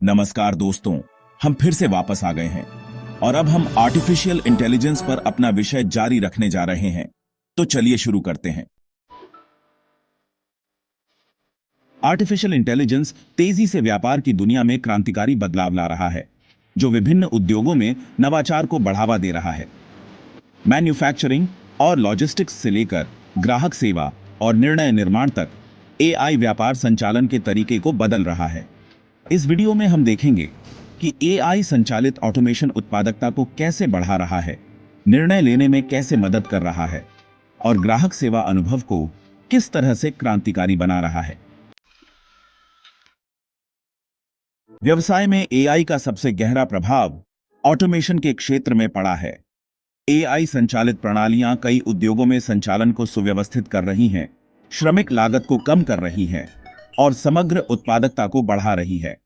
नमस्कार दोस्तों, हम फिर से वापस आ गए हैं और अब हम आर्टिफिशियल इंटेलिजेंस पर अपना विषय जारी रखने जा रहे हैं। तो चलिए शुरू करते हैं। आर्टिफिशियल इंटेलिजेंस तेजी से व्यापार की दुनिया में क्रांतिकारी बदलाव ला रहा है, जो विभिन्न उद्योगों में नवाचार को बढ़ावा दे रहा है। मैन्युफैक्चरिंग और लॉजिस्टिक्स से लेकर ग्राहक सेवा और निर्णय निर्माण तक एआई व्यापार संचालन के तरीके को बदल रहा है। इस वीडियो में हम देखेंगे कि एआई संचालित ऑटोमेशन उत्पादकता को कैसे बढ़ा रहा है, निर्णय लेने में कैसे मदद कर रहा है और ग्राहक सेवा अनुभव को किस तरह से क्रांतिकारी बना रहा है। व्यवसाय में एआई का सबसे गहरा प्रभाव ऑटोमेशन के क्षेत्र में पड़ा है। एआई संचालित प्रणालियां कई उद्योगों में संचालन को सुव्यवस्थित कर रही हैं, श्रमिक लागत को कम कर रही हैं और समग्र उत्पादकता को बढ़ा रही है।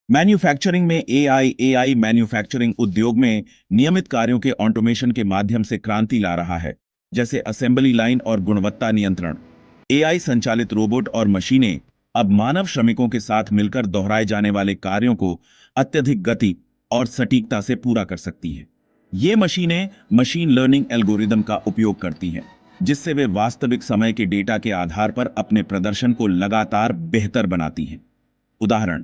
मैन्युफैक्चरिंग में एआई मैन्युफैक्चरिंग उद्योग में नियमित कार्यों के ऑटोमेशन के माध्यम से क्रांति ला रहा है, जैसे असेंबली लाइन और गुणवत्ता नियंत्रण। एआई संचालित रोबोट और मशीनें अब मानव श्रमिकों के साथ मिलकर दोहराए जाने वाले कार्यों को अत्यधिक गति और सटीकता से पूरा कर सकती हैं। ये मशीनें मशीन लर्निंग एल्गोरिदम का उपयोग करती हैं, जिससे वे वास्तविक समय के डेटा के आधार पर अपने प्रदर्शन को लगातार बेहतर बनाती हैं। उदाहरण,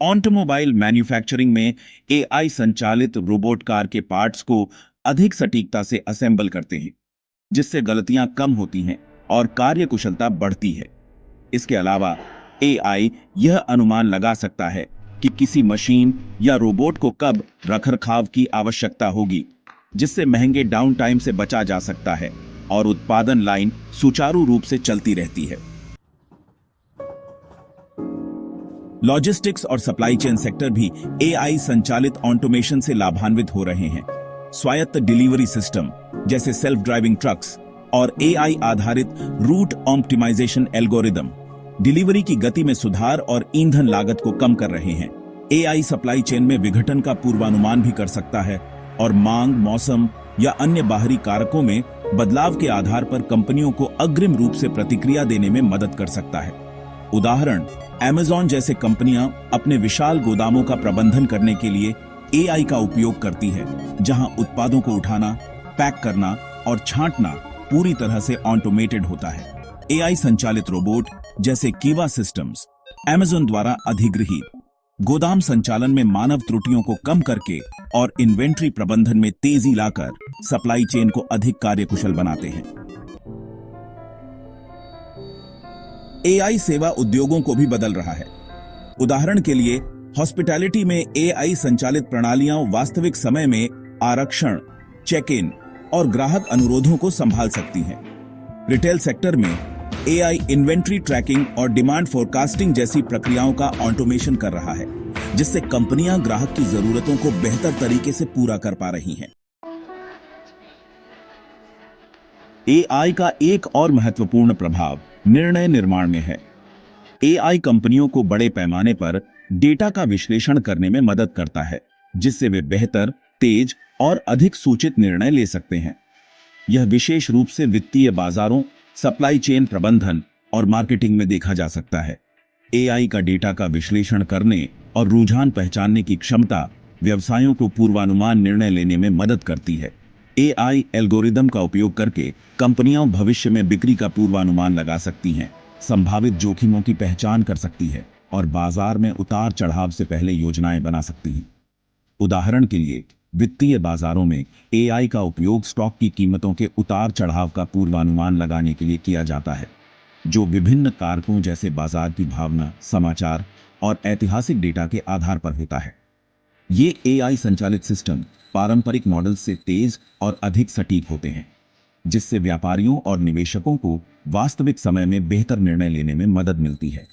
ऑटोमोबाइल मैन्युफैक्चरिंग में एआई संचालित रोबोट कार के पार्ट्स को अधिक सटीकता से असेंबल करते हैं, जिससे गलतियां कम होती हैं और कार्यकुशलता बढ़ती है। इसके अलावा एआई यह अनुमान लगा सकता है कि किसी मशीन या रोबोट को कब रखरखाव की आवश्यकता होगी, जिससे महंगे डाउन टाइम से बचा जा सकता है और उत्पादन लाइन सुचारू रूप से चलती रहती है। लॉजिस्टिक्स और सप्लाई चेन सेक्टर भी एआई संचालित ऑटोमेशन से लाभान्वित हो रहे हैं। स्वायत्त डिलीवरी सिस्टम जैसे सेल्फ ड्राइविंग ट्रक्स और एआई आधारित रूट ऑप्टिमाइजेशन एल्गोरिदम डिलीवरी की गति में सुधार और ईंधन लागत को कम कर रहे हैं। एआई सप्लाई चेन में विघटन का पूर्वानुमान भी कर सकता है और मांग, मौसम या अन्य बाहरी कारकों में बदलाव के आधार पर कंपनियों को अग्रिम रूप से प्रतिक्रिया देने में मदद कर सकता है। उदाहरण, Amazon जैसे कंपनियां अपने विशाल गोदामों का प्रबंधन करने के लिए एआई का उपयोग करती है, जहां उत्पादों को उठाना, पैक करना और छांटना पूरी तरह से ऑटोमेटेड होता है। एआई संचालित रोबोट जैसे कीवा सिस्टम्स Amazon द्वारा अधिगृहित गोदाम संचालन में मानव त्रुटियों को कम करके और इन्वेंट्री प्रबंधन में तेजी लाकर सप्लाई चेन को अधिक कार्यकुशल बनाते हैं। एआई सेवा उद्योगों को भी बदल रहा है। उदाहरण के लिए, हॉस्पिटैलिटी में एआई संचालित प्रणालियां वास्तविक समय में आरक्षण, चेक इन और ग्राहक अनुरोधों को संभाल सकती हैं। रिटेल सेक्टर में एआई इन्वेंट्री ट्रैकिंग और डिमांड फोरकास्टिंग जैसी प्रक्रियाओं का ऑटोमेशन कर रहा है, जिससे कंपनियां ग्राहक की जरूरतों को बेहतर तरीके से पूरा कर पा रही हैं। एआई का एक और महत्वपूर्ण प्रभाव निर्णय निर्माण में है। एआई कंपनियों को बड़े पैमाने पर डेटा का विश्लेषण करने में मदद करता है, जिससे वे बेहतर, तेज और अधिक सूचित निर्णय ले सकते हैं। यह विशेष रूप से वित्तीय बाजारों, सप्लाई चेन प्रबंधन और मार्केटिंग में देखा जा सकता है। एआई का डेटा का विश्लेषण करने और रुझान पहचानने की क्षमता व्यवसायों को पूर्वानुमान निर्णय लेने में मदद करती है। एआई एल्गोरिदम का उपयोग करके कंपनियां भविष्य में बिक्री का पूर्वानुमान लगा सकती हैं, संभावित जोखिमों की पहचान कर सकती है और बाजार में उतार चढ़ाव से पहले योजनाएं बना सकती हैं। उदाहरण के लिए, वित्तीय बाजारों में एआई का उपयोग स्टॉक की कीमतों के उतार चढ़ाव का पूर्वानुमान लगाने के लिए किया जाता है, जो विभिन्न कारकों जैसे बाजार की भावना, समाचार और ऐतिहासिक डेटा के आधार पर होता है। ये एआई संचालित सिस्टम पारंपरिक मॉडल से तेज और अधिक सटीक होते हैं, जिससे व्यापारियों और निवेशकों को वास्तविक समय में बेहतर निर्णय लेने में मदद मिलती है।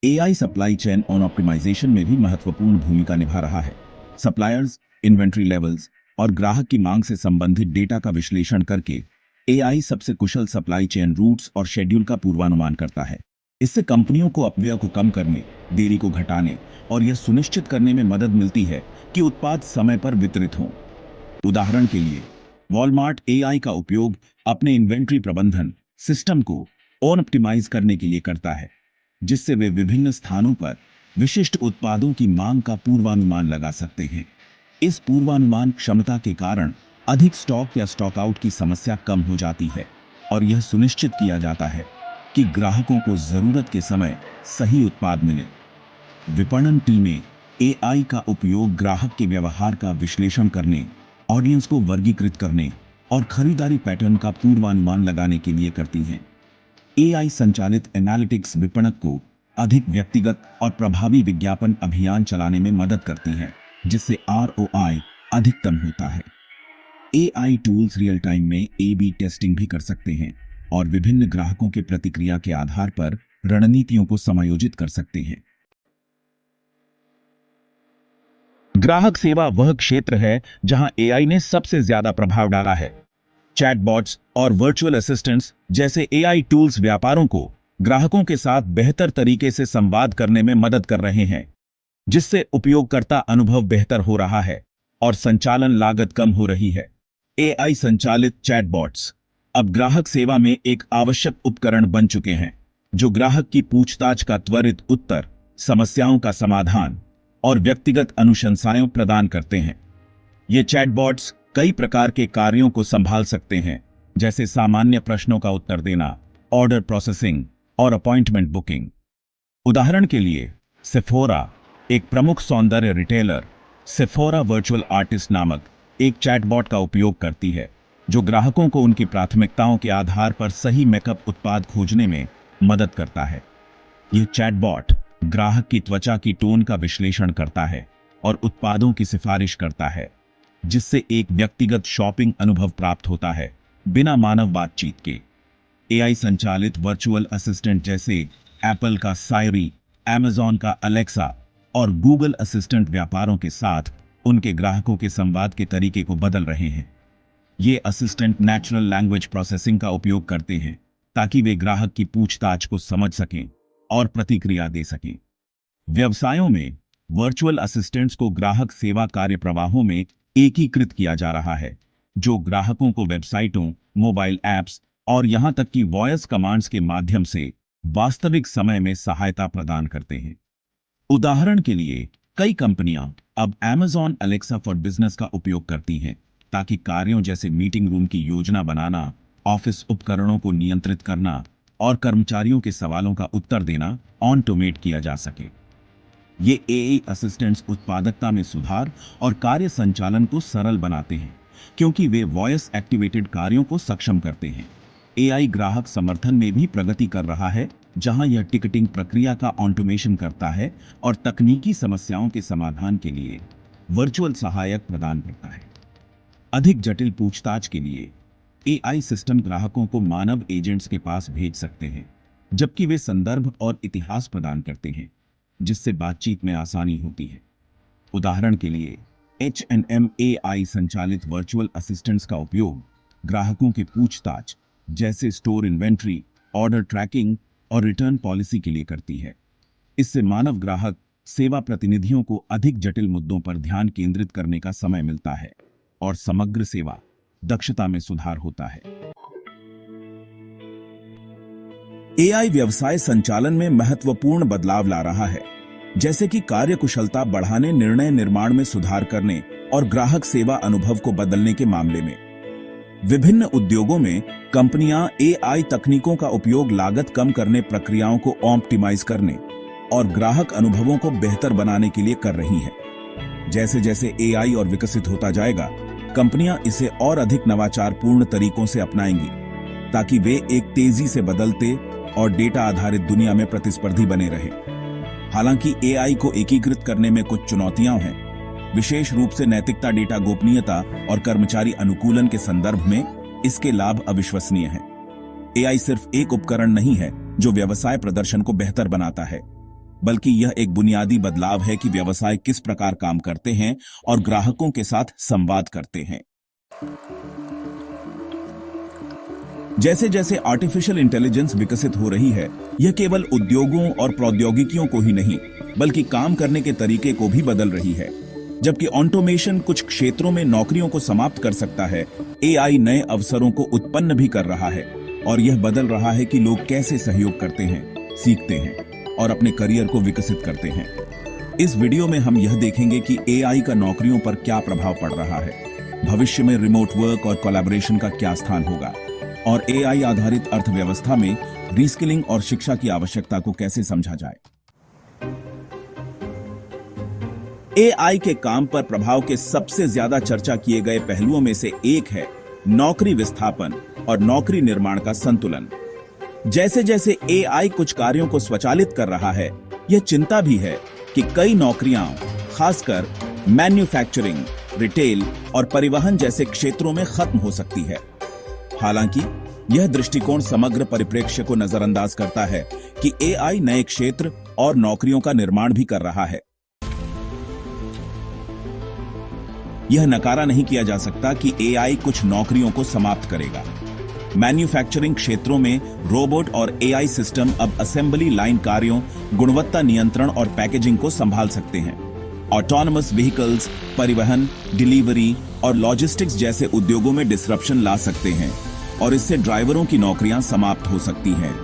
एआई सप्लाई चेन और ऑप्टिमाइजेशन में भी महत्वपूर्ण भूमिका निभा रहा है। सप्लायर्स, इन्वेंट्री लेवल्स और ग्राहक की मांग से संबंधित डेटा का विश्लेषण करके एआई सबसे कुशल सप्लाई चेन रूट्स और शेड्यूल का पूर्वानुमान करता है। इससे कंपनियों को अपव्यय को कम करने, देरी को घटाने और यह सुनिश्चित करने में मदद मिलती है कि उत्पाद समय पर वितरित हों। उदाहरण के लिए, वॉलमार्ट एआई का उपयोग अपने इन्वेंट्री प्रबंधन सिस्टम को ऑप्टिमाइज करने के लिए करता है, जिससे वे विभिन्न स्थानों पर विशिष्ट उत्पादों की मांग का पूर्वानुमान लगा सकते हैं। इस पूर्वानुमान क्षमता के कारण अधिक स्टॉक या स्टॉक आउट की समस्या कम हो जाती है और यह सुनिश्चित किया जाता है कि ग्राहकों को जरूरत के समय सही उत्पाद मिले। विपणन टीमें एआई का उपयोग ग्राहक के व्यवहार का विश्लेषण करने, ऑडियंस को वर्गीकृत करने और खरीदारी पैटर्न का पूर्वानुमान लगाने के लिए करती हैं। एआई संचालित एनालिटिक्स विपणक को अधिक व्यक्तिगत और प्रभावी विज्ञापन अभियान चलाने में मदद करती हैं, जिससे आरओआई अधिकतम होता है। एआई टूल्स रियल टाइम में ए/बी टेस्टिंग भी कर सकते हैं और विभिन्न ग्राहकों के प्रतिक्रिया के आधार पर रणनीतियों को समायोजित कर सकते हैं। ग्राहक सेवा वह क्षेत्र है जहां एआई ने सबसे ज्यादा प्रभाव डाला है। चैटबॉट्स और वर्चुअल असिस्टेंट्स जैसे एआई टूल्स व्यापारों को ग्राहकों के साथ बेहतर तरीके से संवाद करने में मदद कर रहे हैं, जिससे उपयोगकर्ता अनुभव बेहतर हो रहा है और संचालन लागत कम हो रही है। एआई संचालित चैटबॉट्स अब ग्राहक सेवा में एक आवश्यक उपकरण बन चुके हैं, जो ग्राहक की पूछताछ का त्वरित उत्तर, समस्याओं का समाधान और व्यक्तिगत अनुशंसाएं प्रदान करते हैं। ये चैटबॉट्स कई प्रकार के कार्यों को संभाल सकते हैं, जैसे सामान्य प्रश्नों का उत्तर देना, ऑर्डर प्रोसेसिंग और अपॉइंटमेंट बुकिंग। उदाहरण के लिए सेफोरा, एक प्रमुख सौंदर्य रिटेलर, सेफोरा वर्चुअल आर्टिस्ट नामक एक चैटबॉट का उपयोग करती है, जो ग्राहकों को उनकी प्राथमिकताओं के आधार पर सही मेकअप उत्पाद खोजने में मदद करता है। यह चैटबॉट ग्राहक की त्वचा की टोन का विश्लेषण करता है और उत्पादों की सिफारिश करता है, जिससे एक व्यक्तिगत शॉपिंग अनुभव प्राप्त होता है, बिना मानव बातचीत के। एआई संचालित वर्चुअल असिस्टेंट जैसे एप्पल का साइरी, अमेज़न का अलेक्सा और गूगल असिस्टेंट व्यापारों के साथ उनके ग्राहकों के संवाद के तरीके को बदल रहे हैं। ये असिस्टेंट नेचुरल लैंग्वेज प्रोसेसिंग का उपयोग करते हैं ताकि वे ग्राहक की पूछताछ को समझ सकें और प्रतिक्रिया दे सकें। व्यवसायों में वर्चुअल असिस्टेंट्स को ग्राहक सेवा कार्य प्रवाहों में एकीकृत किया जा रहा है, जो ग्राहकों को वेबसाइटों, मोबाइल ऐप्स और यहां तक कि वॉयस कमांड्स के माध्यम से वास्तविक समय में सहायता प्रदान करते हैं। उदाहरण के लिए कई कंपनियां अब Amazon Alexa फॉर बिजनेस का उपयोग करती हैं ताकि कार्यों जैसे मीटिंग रूम की योजना बनाना, ऑफिस उपकरणों को नियंत्रित करना और कर्मचारियों के सवालों का उत्तर देना ऑटोमेट किया जा सके। ये एआई असिस्टेंट्स उत्पादकता में सुधार और कार्य संचालन को सरल बनाते हैं, क्योंकि वे वॉयस एक्टिवेटेड कार्यों को सक्षम करते हैं। एआई ग्राहक समर्थन में भी प्रगति कर रहा है, जहां यह टिकटिंग प्रक्रिया का ऑटोमेशन करता है और तकनीकी समस्याओं के समाधान के लिए वर्चुअल सहायक प्रदान करता है। अधिक जटिल पूछताछ के लिए एआई सिस्टम ग्राहकों को मानव एजेंट्स के पास भेज सकते हैं, जबकि वे संदर्भ और इतिहास प्रदान करते हैं, जिससे बातचीत में आसानी होती है। उदाहरण के लिए H&M एआई संचालित वर्चुअल असिस्टेंट्स का उपयोग ग्राहकों की पूछताछ जैसे स्टोर इन्वेंट्री, ऑर्डर ट्रैकिंग और रिटर्न पॉलिसी के लिए करती है। इससे मानव ग्राहक सेवा प्रतिनिधियों को अधिक जटिल मुद्दों पर ध्यान केंद्रित करने का समय मिलता है और समग्र सेवा दक्षता में सुधार होता है। एआई व्यवसाय संचालन में महत्वपूर्ण बदलाव ला रहा है, जैसे कि कार्यकुशलता बढ़ाने, निर्णय निर्माण में सुधार करने और ग्राहक सेवा अनुभव को बदलने के मामले में। विभिन्न उद्योगों में कंपनियां एआई तकनीकों का उपयोग लागत कम करने, प्रक्रियाओं को ऑप्टिमाइज करने और ग्राहक अनुभवों को बेहतर बनाने के लिए कर रही हैं। जैसे जैसे एआई और विकसित होता जाएगा, कंपनियां इसे और अधिक नवाचारपूर्ण तरीकों से अपनाएंगी, ताकि वे एक तेजी से बदलते और डेटा आधारित दुनिया में प्रतिस्पर्धी बने रहे। हालांकि एआई को एकीकृत करने में कुछ चुनौतियां हैं, विशेष रूप से नैतिकता, डेटा गोपनीयता और कर्मचारी अनुकूलन के संदर्भ में इसके लाभ अविश्वसनीय हैं। एआई सिर्फ एक उपकरण नहीं है जो व्यवसाय प्रदर्शन को बेहतर बनाता है, बल्कि यह एक बुनियादी बदलाव है कि व्यवसाय किस प्रकार काम करते हैं और ग्राहकों के साथ संवाद करते हैं। जैसे जैसे आर्टिफिशियल इंटेलिजेंस विकसित हो रही है, यह केवल उद्योगों और प्रौद्योगिकियों को ही नहीं, बल्कि काम करने के तरीके को भी बदल रही है। जबकि ऑटोमेशन कुछ क्षेत्रों में नौकरियों को समाप्त कर सकता है, एआई नए अवसरों को उत्पन्न भी कर रहा है और यह बदल रहा है कि लोग कैसे सहयोग करते हैं, सीखते हैं और अपने करियर को विकसित करते हैं। इस वीडियो में हम यह देखेंगे कि एआई का नौकरियों पर क्या प्रभाव पड़ रहा है, भविष्य में रिमोट वर्क और कोलैबोरेशन का क्या स्थान होगा और एआई आधारित अर्थव्यवस्था में रीस्किलिंग और शिक्षा की आवश्यकता को कैसे समझा जाए। एआई के काम पर प्रभाव के सबसे ज्यादा चर्चा किए गए पहलुओं में से एक है नौकरी विस्थापन और नौकरी निर्माण का संतुलन। जैसे जैसे एआई कुछ कार्यों को स्वचालित कर रहा है, यह चिंता भी है कि कई नौकरियां, खासकर मैन्युफैक्चरिंग, रिटेल और परिवहन जैसे क्षेत्रों में खत्म हो सकती है। हालांकि यह दृष्टिकोण समग्र परिप्रेक्ष्य को नजरअंदाज करता है कि एआई नए क्षेत्र और नौकरियों का निर्माण भी कर रहा है। यह नकारा नहीं किया जा सकता कि एआई कुछ नौकरियों को समाप्त करेगा। मैन्युफैक्चरिंग क्षेत्रों में रोबोट और एआई सिस्टम अब असेंबली लाइन कार्यों, गुणवत्ता नियंत्रण और पैकेजिंग को संभाल सकते हैं। ऑटोनमस व्हीकल्स परिवहन, डिलीवरी और लॉजिस्टिक्स जैसे उद्योगों में डिसरप्शन ला सकते हैं और इससे ड्राइवरों की नौकरियां समाप्त हो सकती हैं।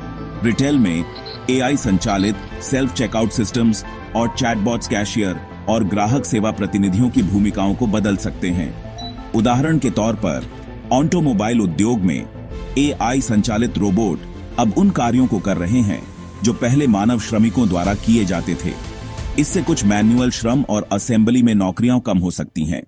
रिटेल में एआई संचालित सेल्फ चेकआउट सिस्टम्स और चैटबॉट्स कैशियर और ग्राहक सेवा प्रतिनिधियों की भूमिकाओं को बदल सकते हैं। उदाहरण के तौर पर ऑटोमोबाइल उद्योग में एआई संचालित रोबोट अब उन कार्यों को कर रहे हैं जो पहले मानव श्रमिकों द्वारा किए जाते थे। इससे कुछ मैन्युअल श्रम और असेंबली में नौकरियां कम हो सकती हैं।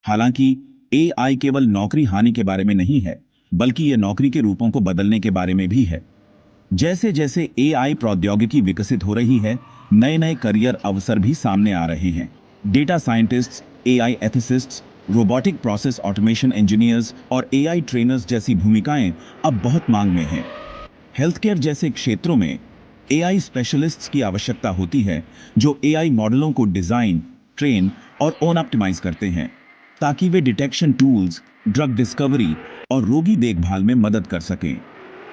हालांकि एआई केवल नौकरी हानि के बारे में नहीं है, बल्कि यह नौकरी के रूपों को बदलने के बारे में भी है। जैसे जैसे एआई प्रौद्योगिकी विकसित हो रही है, नए नए करियर अवसर भी सामने आ रहे हैं। Data scientists, AI ethicists, robotic process automation engineers और एआई ट्रेनर्स जैसी भूमिकाएं अब बहुत मांग में हैं। हेल्थ केयर जैसे क्षेत्रों में एआई स्पेशलिस्ट्स की आवश्यकता होती है जो एआई मॉडलों को डिजाइन, ट्रेन और ओन ऑप्टिमाइज करते हैं ताकि वे डिटेक्शन टूल्स, ड्रग डिस्कवरी और रोगी देखभाल में मदद कर सकें।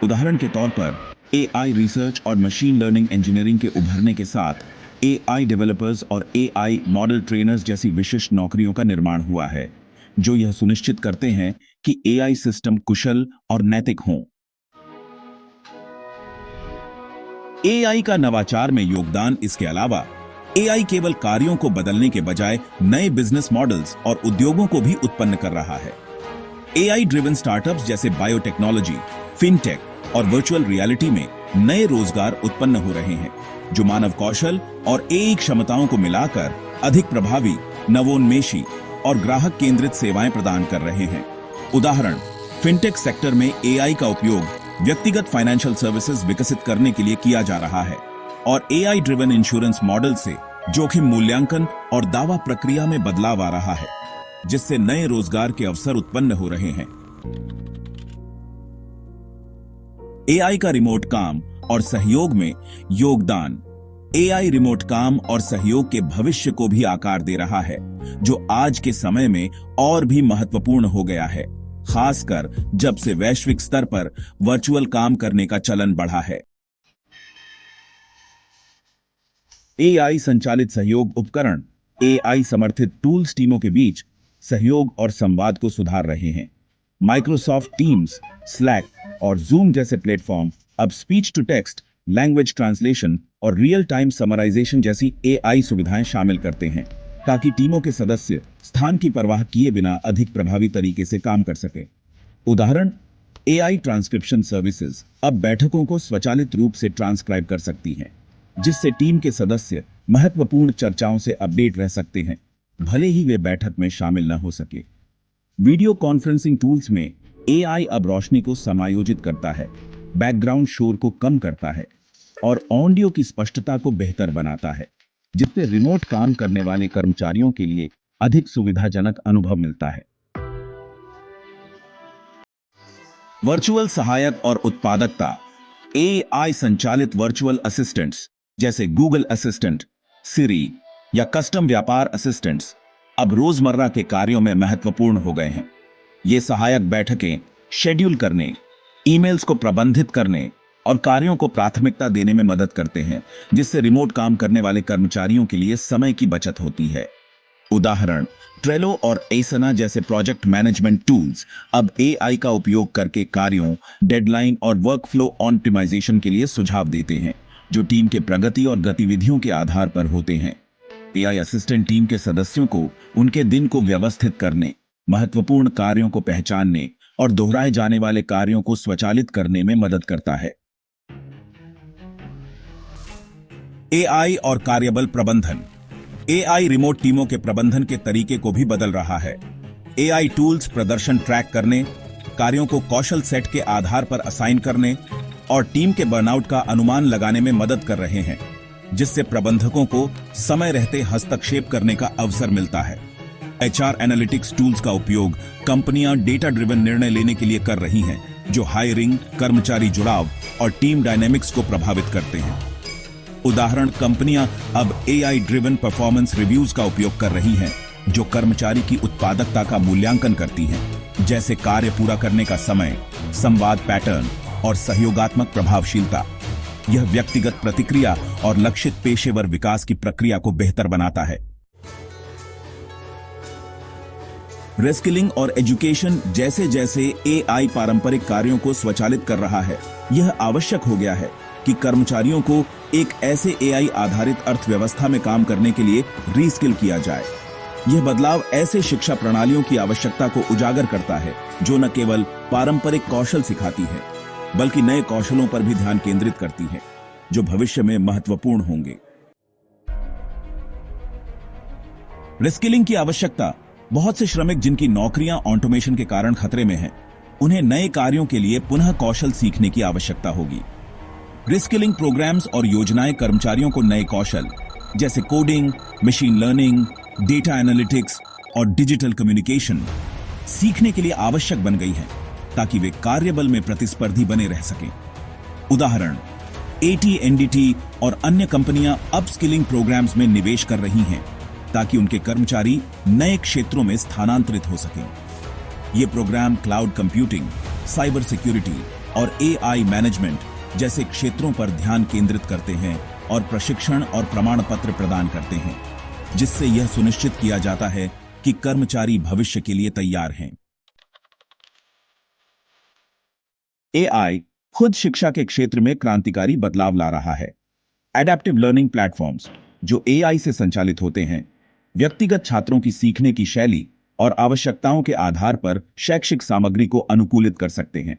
उदाहरण के तौर पर एआई रिसर्च और मशीन लर्निंग इंजीनियरिंग के उभरने के साथ एआई डेवलपर्स और एआई मॉडल ट्रेनर्स जैसी विशिष्ट नौकरियों का निर्माण हुआ है जो यह सुनिश्चित करते हैं कि एआई सिस्टम कुशल और नैतिक हों। एआई का नवाचार में योगदान इसके अलावा एआई केवल कार्यों को बदलने के बजाय नए बिजनेस मॉडल्स और उद्योगों को भी उत्पन्न कर रहा है। एआई ड्रिवन स्टार्टअप्स जैसे बायोटेक्नोलॉजी, फिनटेक और वर्चुअल रियलिटी में नए रोजगार उत्पन्न हो रहे हैं जो मानव कौशल और एआई क्षमताओं को मिलाकर अधिक प्रभावी, नवोन्मेषी और ग्राहक केंद्रित सेवाएं प्रदान कर रहे हैं। उदाहरण, फिनटेक सेक्टर में एआई का उपयोग व्यक्तिगत फाइनेंशियल सर्विसेज विकसित करने के लिए किया जा रहा है और एआई ड्रिवन इंश्योरेंस मॉडल से जोखिम मूल्यांकन और दावा प्रक्रिया में बदलाव आ रहा है जिससे नए रोजगार के अवसर उत्पन्न हो रहे हैं। एआई का रिमोट काम और सहयोग में योगदान एआई रिमोट काम और सहयोग के भविष्य को भी आकार दे रहा है जो आज के समय में और भी महत्वपूर्ण हो गया है, खासकर जब से वैश्विक स्तर पर वर्चुअल काम करने का चलन बढ़ा है। एआई संचालित सहयोग उपकरण एआई समर्थित टूल्स टीमों के बीच सहयोग और संवाद को सुधार रहे हैं। माइक्रोसॉफ्ट टीम्स, स्लैक और जूम जैसे प्लेटफॉर्म अब speech to text, language translation और रियल टाइम समराइजेशन जैसी एआई सुविधाएं शामिल करते हैं ताकि टीमों के सदस्य स्थान की परवाह किए बिना अधिक प्रभावी तरीके से काम कर सके। उदाहरण, एआई ट्रांसक्रिप्शन सर्विसेज अब बैठकों को स्वचालित रूप से ट्रांसक्राइब कर सकती हैं जिससे टीम के सदस्य महत्वपूर्ण चर्चाओं से अपडेट रह सकते हैं, भले ही वे बैठक में शामिल न हो सके। वीडियो कॉन्फ्रेंसिंग टूल्स में एआई अब रोशनी को समायोजित करता है, बैकग्राउंड शोर को कम करता है और ऑडियो की स्पष्टता को बेहतर बनाता है जिससे रिमोट काम करने वाले कर्मचारियों के लिए अधिक सुविधाजनक अनुभव मिलता है। वर्चुअल सहायक और उत्पादकता एआई संचालित वर्चुअल असिस्टेंट्स जैसे गूगल असिस्टेंट, सिरी या कस्टम व्यापार असिस्टेंट्स अब रोजमर्रा के कार्यों में महत्वपूर्ण हो गए हैं। ये सहायक बैठकें शेड्यूल करने, ईमेल्स को प्रबंधित करने और कार्यों को प्राथमिकता देने में मदद करते हैं जिससे रिमोट काम करने वाले कर्मचारियों के लिए समय की बचत होती है। उदाहरण, ट्रेलो और एसना जैसे प्रोजेक्ट मैनेजमेंट टूल्स अब एआई का उपयोग करके कार्यों, डेडलाइन और वर्कफ्लो ऑप्टिमाइजेशन के लिए सुझाव देते हैं जो टीम के प्रगति और गतिविधियों के आधार पर होते हैं। एआई असिस्टेंट टीम के सदस्यों को उनके दिन को व्यवस्थित करने, महत्वपूर्ण कार्यों को पहचानने और दोहराए जाने वाले कार्यों को स्वचालित करने में मदद करता है। एआई और कार्यबल प्रबंधन। एआई रिमोट टीमों के प्रबंधन के तरीके को भी बदल रहा है। एआई टूल्स प्रदर्शन ट्रैक करने, कार्यों को कौशल सेट के आधार पर असाइन करने और टीम के बर्नआउट का अनुमान लगाने में मदद कर रहे हैं, जिससे प्रबंधकों को समय रहते हस्तक्षेप करने का अवसर मिलता है। एचआर एनालिटिक्स टूल्स का उपयोग कंपनियां डेटा ड्रिवन निर्णय लेने के लिए कर रही हैं, जो हायरिंग, कर्मचारी जुड़ाव और टीम डायनेमिक्स को प्रभावित करते हैं। उदाहरण, कंपनियां अब एआई ड्रिवन परफॉर्मेंस रिव्यूज का उपयोग कर रही हैं, जो कर्मचारी की उत्पादकता का मूल्यांकन करती हैं, जैसे कार्य पूरा करने का समय, संवाद पैटर्न और सहयोगात्मक प्रभावशीलता। यह व्यक्तिगत प्रतिक्रिया और लक्षित पेशेवर विकास की प्रक्रिया को बेहतर बनाता है। रेस्किलिंग और एजुकेशन। जैसे जैसे एआई पारंपरिक कार्यों को स्वचालित कर रहा है, यह आवश्यक हो गया है कि कर्मचारियों को एक ऐसे एआई आधारित अर्थव्यवस्था में काम करने के लिए रीस्किल किया जाए। यह बदलाव ऐसे शिक्षा प्रणालियों की आवश्यकता को उजागर करता है, जो न केवल पारंपरिक कौशल सिखाती है, बल्कि नए कौशलों पर भी ध्यान केंद्रित करती है, जो भविष्य में महत्वपूर्ण होंगे। रिस्किलिंग की आवश्यकता। बहुत से श्रमिक जिनकी नौकरियां ऑटोमेशन के कारण खतरे में हैं, उन्हें नए कार्यों के लिए पुनः कौशल सीखने की आवश्यकता होगी। रिस्किलिंग प्रोग्राम्स और योजनाएं कर्मचारियों को नए कौशल जैसे coding, machine learning, data analytics और डिजिटल कम्युनिकेशन सीखने के लिए आवश्यक बन गई हैं, ताकि वे कार्यबल में प्रतिस्पर्धी बने रह सकें। उदाहरण, AT&T और अन्य कंपनियां अपस्किलिंग प्रोग्राम्स में निवेश कर रही हैं, ताकि उनके कर्मचारी नए क्षेत्रों में स्थानांतरित हो सकें। ये programme cloud computing, cyber security और एआई मैनेजमेंट जैसे क्षेत्रों पर ध्यान केंद्रित करते हैं और प्रशिक्षण और प्रमाण पत्र प्रदान करते हैं, जिससे यह सुनिश्चित किया जाता है कि कर्मचारी भविष्य के लिए तैयार हैं। एआई खुद शिक्षा के क्षेत्र में क्रांतिकारी बदलाव ला रहा है। एडेप्टिव लर्निंग प्लेटफॉर्म्स, जो एआई से संचालित होते हैं, व्यक्तिगत छात्रों की सीखने की शैली और आवश्यकताओं के आधार पर शैक्षिक सामग्री को अनुकूलित कर सकते हैं।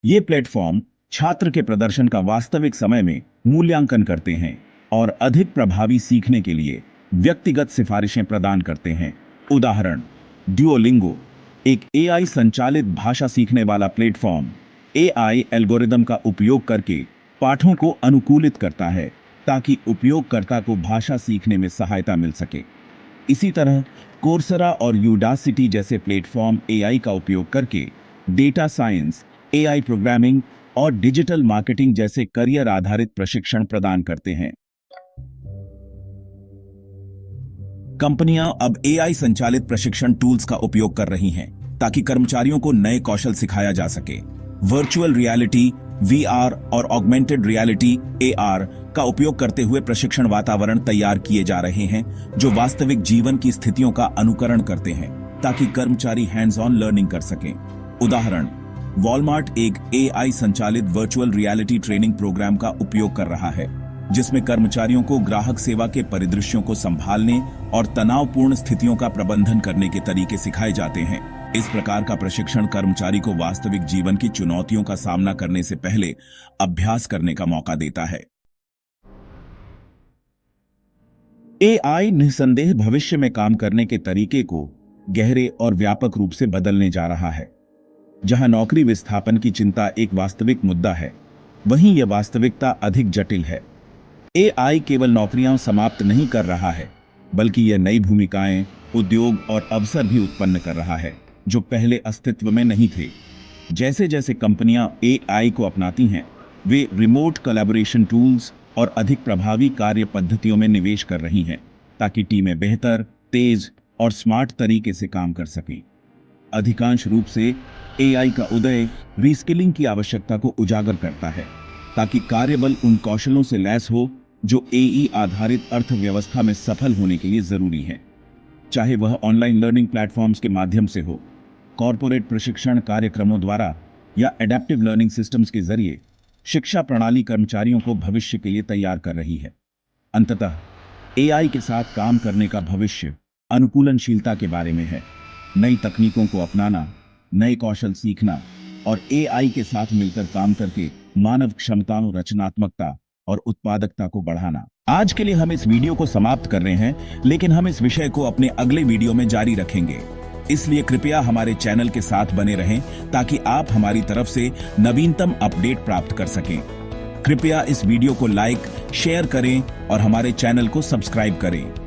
ये प्लेटफॉर्म छात्र के प्रदर्शन का वास्तविक समय में मूल्यांकन करते हैं और अधिक प्रभावी सीखने के लिए व्यक्तिगत सिफारिशें प्रदान करते हैं। उदाहरण, ड्यूओलिंगो, एक एआई संचालित भाषा सीखने वाला प्लेटफॉर्म, एआई एल्गोरिदम का उपयोग करके पाठों को अनुकूलित करता है, ताकि उपयोगकर्ता को भाषा सीखने में सहायता मिल सके। इसी तरह कोर्सेरा और यूडासिटी जैसे प्लेटफॉर्म एआई का उपयोग करके डेटा साइंस, एआई प्रोग्रामिंग और डिजिटल मार्केटिंग जैसे करियर आधारित प्रशिक्षण प्रदान करते हैं। कंपनियां अब एआई संचालित प्रशिक्षण टूल्स का उपयोग कर रही हैं, ताकि कर्मचारियों को नए कौशल सिखाया जा सके। वर्चुअल रियलिटी, वीआर और ऑगमेंटेड रियलिटी, एआर का उपयोग करते हुए प्रशिक्षण वातावरण तैयार किए जा रहे हैं, जो वास्तविक जीवन की स्थितियों का अनुकरण करते हैं, ताकि कर्मचारी हैंड्स ऑन लर्निंग कर सकें। उदाहरण, वॉलमार्ट एक एआई संचालित वर्चुअल रियलिटी ट्रेनिंग प्रोग्राम का उपयोग कर रहा है, जिसमें कर्मचारियों को ग्राहक सेवा के परिदृश्यों को संभालने और तनावपूर्ण स्थितियों का प्रबंधन करने के तरीके सिखाए जाते हैं। इस प्रकार का प्रशिक्षण कर्मचारी को वास्तविक जीवन की चुनौतियों का सामना करने से पहले अभ्यास करने का मौका देता है। एआई निस्संदेह भविष्य में काम करने के तरीके को गहरे और व्यापक रूप से बदलने जा रहा है। जहां नौकरी विस्थापन की चिंता एक वास्तविक मुद्दा है, वहीं यह वास्तविकता अधिक जटिल है। एआई केवल नौकरियां समाप्त नहीं कर रहा है, बल्कि यह नई भूमिकाएं, उद्योग और अवसर भी उत्पन्न कर रहा है, जो पहले अस्तित्व में नहीं थे। जैसे जैसे कंपनियां एआई को अपनाती हैं, वे रिमोट कोलैबोरेशन टूल्स और अधिक प्रभावी कार्य पद्धतियों में निवेश कर रही हैं, ताकि टीमें बेहतर, तेज और स्मार्ट तरीके से काम कर सकें। अधिकांश रूप से एआई का उदय रीस्किलिंग की आवश्यकता को उजागर करता है, ताकि कार्यबल उन कौशलों से लैस हो जो एई आधारित अर्थव्यवस्था में सफल होने के लिए जरूरी है। चाहे वह ऑनलाइन लर्निंग प्लेटफॉर्म्स के माध्यम से हो, कॉरपोरेट प्रशिक्षण कार्यक्रमों द्वारा या एडेप्टिव लर्निंग सिस्टम्स के जरिए, शिक्षा प्रणाली कर्मचारियों को भविष्य के लिए तैयार कर रही है। अंततः एआई के साथ काम करने का भविष्य अनुकूलनशीलता के बारे में है। नई तकनीकों को अपनाना, नए कौशल सीखना और एआई के साथ मिलकर काम करके मानव क्षमताओं, रचनात्मकता और उत्पादकता को बढ़ाना। आज के लिए हम इस वीडियो को समाप्त कर रहे हैं, लेकिन हम इस विषय को अपने अगले वीडियो में जारी रखेंगे। इसलिए कृपया हमारे चैनल के साथ बने रहें ताकि आप हमारी तरफ से नवीनतम अपडेट प्राप्त कर सकें। कृपया इस वीडियो को लाइक, शेयर करें और हमारे चैनल को सब्सक्राइब करें।